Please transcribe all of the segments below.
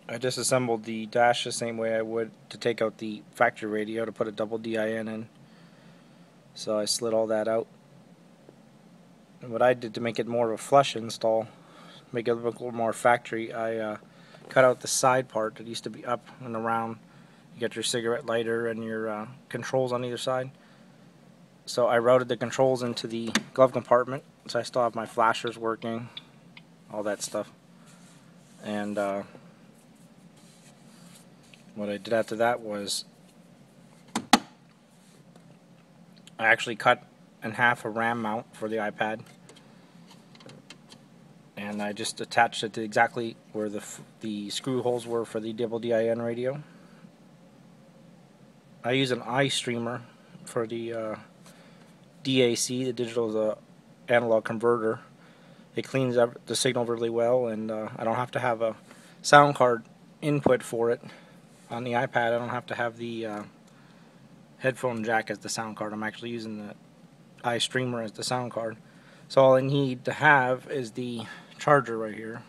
I disassembled the dash the same way I would to take out the factory radio to put a double DIN in. So I slid all that out. And what I did to make it more of a flush install, make it look a little more factory, I cut out the side part that used to be up and around. You got your cigarette lighter and your controls on either side. So I routed the controls into the glove compartment, so I still have my flashers working, all that stuff. And what I did after that was I actually cut in half a RAM mount for the iPad, and I just attached it to exactly where the screw holes were for the double DIN radio. I use an iStreamer for the DAC, the digital analog converter. It cleans up the signal really well, and I don't have to have a sound card input for it. On the iPad, I don't have to have the headphone jack as the sound card. I'm actually using the iStreamer as the sound card. So all I need to have is the charger right here,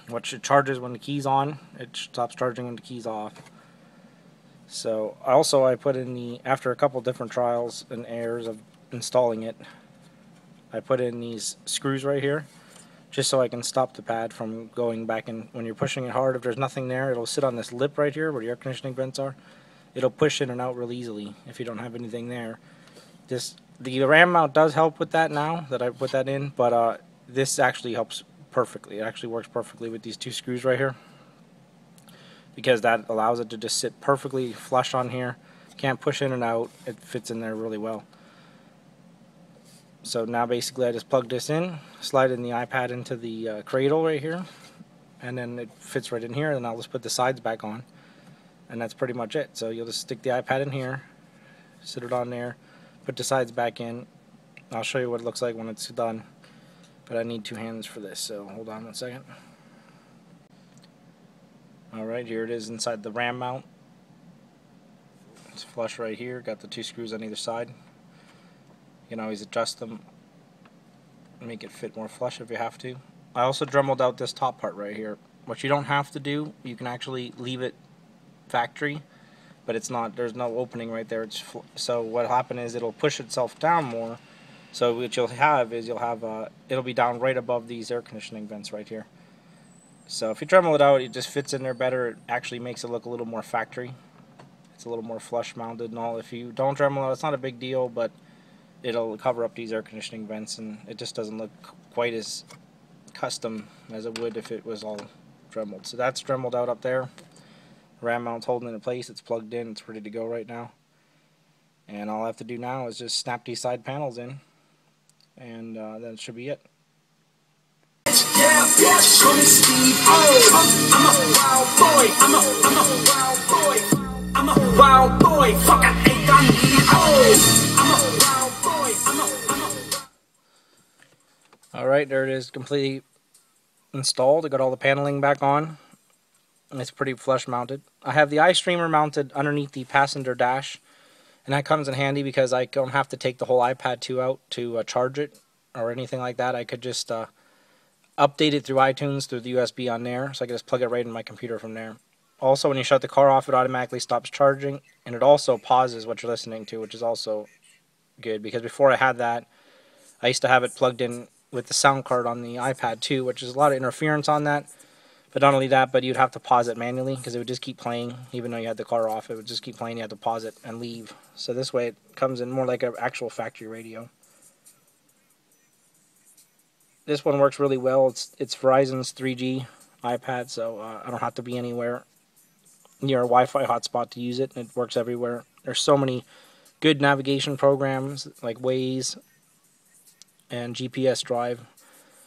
which it charges when the key's on. It stops charging when the key's off. So also I put in the, after a couple different trials and errors of installing it, I put in these screws right here just so I can stop the pad from going back in. When you're pushing it hard, if there's nothing there, it'll sit on this lip right here where the air conditioning vents are. It'll push in and out real easily if you don't have anything there. The RAM mount does help with that now that I put that in, but this actually helps perfectly. It actually works perfectly with these two screws right here, because that allows it to just sit perfectly flush on here. Can't push in and out. It fits in there really well. So now basically I just plug this in, slide in the iPad into the cradle right here, and then it fits right in here, and I'll just put the sides back on, and that's pretty much it. So you'll just stick the iPad in here, sit it on there, put the sides back in. I'll show you what it looks like when it's done, but I need two hands for this, so hold on one second. Alright, here it is inside the RAM mount. It's flush right here, got the two screws on either side. You can always adjust them and make it fit more flush if you have to. I also dremeled out this top part right here, which you don't have to do. You can actually leave it factory, but it's not, there's no opening right there. So what will happen is it'll push itself down more. So what you'll have is it'll be down right above these air conditioning vents right here. So if you Dremel it out, it just fits in there better. It actually makes it look a little more factory. It's a little more flush mounted and all. If you don't Dremel out, it's not a big deal, but it'll cover up these air conditioning vents, and it just doesn't look quite as custom as it would if it was all Dremeled. So that's Dremeled out up there. RAM mount's holding it in place. It's plugged in. It's ready to go right now. And all I have to do now is just snap these side panels in, and that should be it. Yeah, yeah, call me Steve. Oh, I'm a wild boy. I'm a wild boy. Fuck, I ain't got me. Oh, I'm a wild boy. Alright, there it is, completely installed. I got all the paneling back on. It's pretty flush mounted. I have the iStreamer mounted underneath the passenger dash, and that comes in handy because I don't have to take the whole iPad 2 out to charge it or anything like that. I could just update it through iTunes through the USB on there, so I can just plug it right in my computer from there. Also, when you shut the car off, it automatically stops charging, and it also pauses what you're listening to, which is also good, because before I had that, I used to have it plugged in with the sound card on the iPad too, which is a lot of interference on that. But not only that, but you'd have to pause it manually because it would just keep playing. Even though you had the car off, it would just keep playing. You had to pause it and leave. So this way it comes in more like an actual factory radio. This one works really well. It's Verizon's 3G iPad, so I don't have to be anywhere near a Wi-Fi hotspot to use it. It works everywhere. There's so many good navigation programs like Waze and GPS Drive.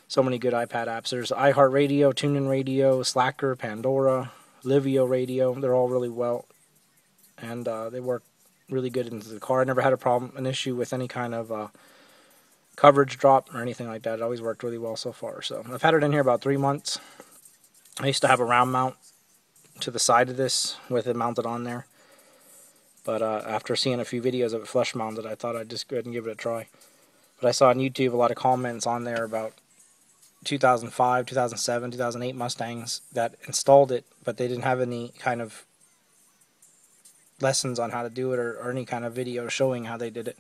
So many good iPad apps. There's iHeartRadio, TuneIn Radio, Slacker, Pandora, Livio Radio. They're all really well, and they work really good into the car. I never had an issue with any kind of coverage drop or anything like that. It always worked really well so far. So I've had it in here about 3 months. I used to have a round mount to the side of this with it mounted on there, but after seeing a few videos of it flush mounted, I thought I'd just go ahead and give it a try. But I saw on YouTube a lot of comments on there about 2005, 2007, 2008 Mustangs that installed it, but they didn't have any kind of lessons on how to do it, or any kind of video showing how they did it.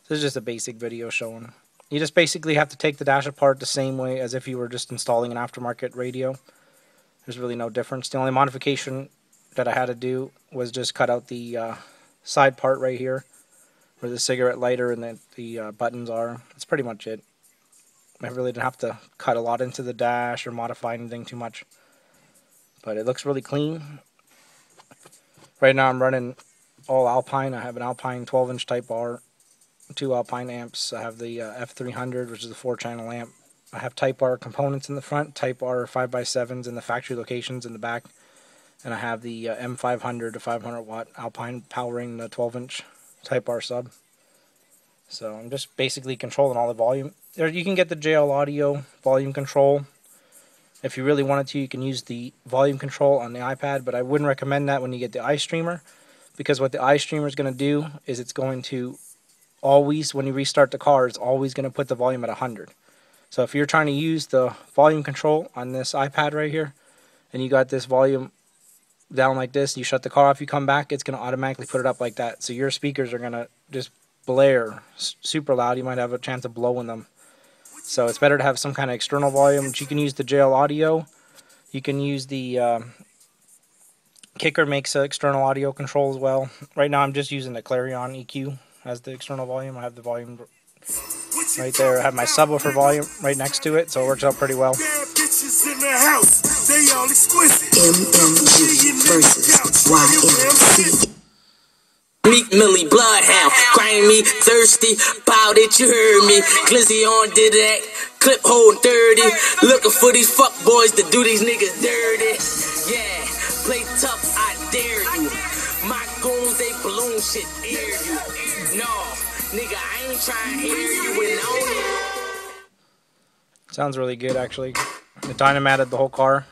This is just a basic video showing. You just basically have to take the dash apart the same way as if you were just installing an aftermarket radio. There's really no difference. The only modification that I had to do was just cut out the side part right here where the cigarette lighter and the buttons are. That's pretty much it. I really didn't have to cut a lot into the dash or modify anything too much. But it looks really clean. Right now I'm running all Alpine. I have an Alpine 12-inch Type R, 2 Alpine amps. I have the F300, which is a 4-channel amp. I have Type R components in the front, Type R 5x7s in the factory locations in the back. And I have the M500 to 500 watt Alpine powering the 12-inch Type R sub. So I'm just basically controlling all the volume. You can get the JL Audio volume control. If you really wanted to, you can use the volume control on the iPad, but I wouldn't recommend that when you get the iStreamer, because what the iStreamer is going to do is it's going to always, when you restart the car, it's always going to put the volume at 100. So if you're trying to use the volume control on this iPad right here, and you got this volume down like this, you shut the car off, you come back, it's going to automatically put it up like that. So your speakers are going to just blare super loud. You might have a chance of blowing them. So it's better to have some kind of external volume. You can use the JL Audio. You can use the Kicker makes an external audio control as well. Right now I'm just using the Clarion EQ as the external volume. I have the volume right there. I have my subwoofer volume right next to it, so it works out pretty well. MMG versus YMC. Meek Millie, Bloodhound, crying me thirsty, bow that you heard me. Glizzy on did that, clip hold 30. Looking for these fuck boys to do these niggas dirty. Yeah, play tough, I dare you. My goons, they balloon shit, air you. No, nigga, I ain't trying to hear you and own it. Sounds really good, actually. The dynamatted the whole car.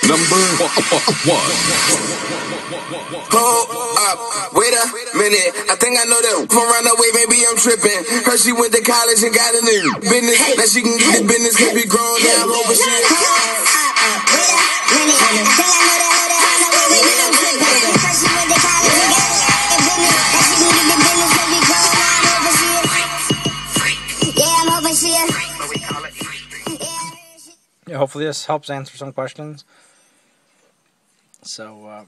Number one. Hold up, wait a minute. I think I know that from around the way, maybe I'm tripping. Heard she went to college and got a new business. Now she can get the business, cause we grown down low, but she hopefully this helps answer some questions. So